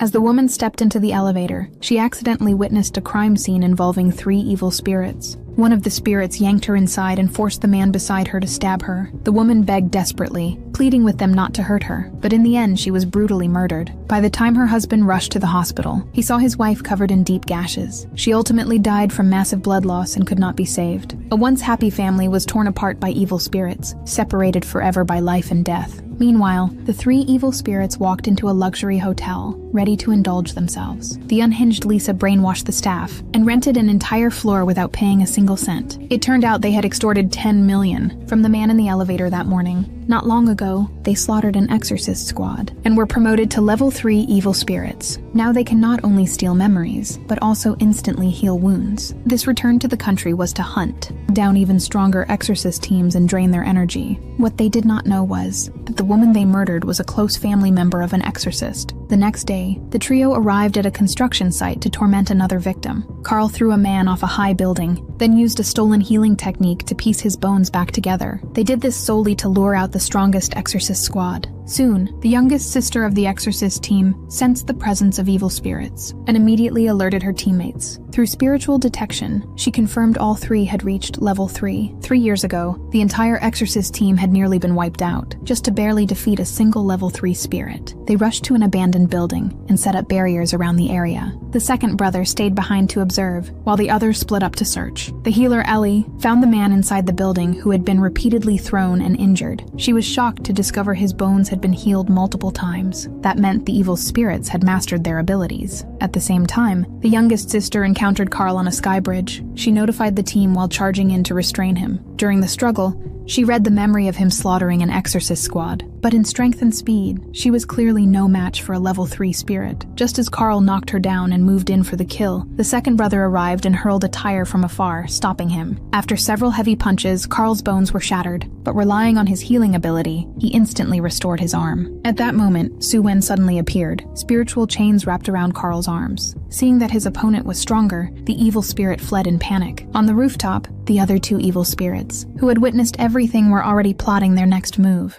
As the woman stepped into the elevator, she accidentally witnessed a crime scene involving 3 evil spirits. One of the spirits yanked her inside and forced the man beside her to stab her. The woman begged desperately, pleading with them not to hurt her, but in the end she was brutally murdered. By the time her husband rushed to the hospital, he saw his wife covered in deep gashes. She ultimately died from massive blood loss and could not be saved. A once happy family was torn apart by evil spirits, separated forever by life and death. Meanwhile, the 3 evil spirits walked into a luxury hotel, ready to indulge themselves. The unhinged Lisa brainwashed the staff and rented an entire floor without paying a single cent. It turned out they had extorted $10 million from the man in the elevator that morning. Not long ago, they slaughtered an exorcist squad and were promoted to level 3 evil spirits. Now they can not only steal memories, but also instantly heal wounds. This return to the country was to hunt down even stronger exorcist teams and drain their energy. What they did not know was that the woman they murdered was a close family member of an exorcist. The next day, the trio arrived at a construction site to torment another victim. Carl threw a man off a high building, then used a stolen healing technique to piece his bones back together. They did this solely to lure out the strongest exorcist squad. Soon, the youngest sister of the exorcist team sensed the presence of evil spirits and immediately alerted her teammates. Through spiritual detection, she confirmed all 3 had reached level 3. 3 years ago, the entire exorcist team had nearly been wiped out, just to barely defeat a single level 3 spirit. They rushed to an abandoned building and set up barriers around the area. The second brother stayed behind to observe, while the others split up to search. The healer Ellie found the man inside the building who had been repeatedly thrown and injured. She was shocked to discover his bones had been healed multiple times. That meant the evil spirits had mastered their abilities. At the same time, the youngest sister encountered Carl on a sky bridge. She notified the team while charging in to restrain him. During the struggle, she read the memory of him slaughtering an exorcist squad. But in strength and speed, she was clearly no match for a level 3 spirit. Just as Carl knocked her down and moved in for the kill, the second brother arrived and hurled a tire from afar, stopping him. After several heavy punches, Carl's bones were shattered, but relying on his healing ability, he instantly restored his arm. At that moment, Su Wen suddenly appeared, spiritual chains wrapped around Carl's arms. Seeing that his opponent was stronger, the evil spirit fled in panic. On the rooftop, the other 2 evil spirits, who had witnessed everything, were already plotting their next move.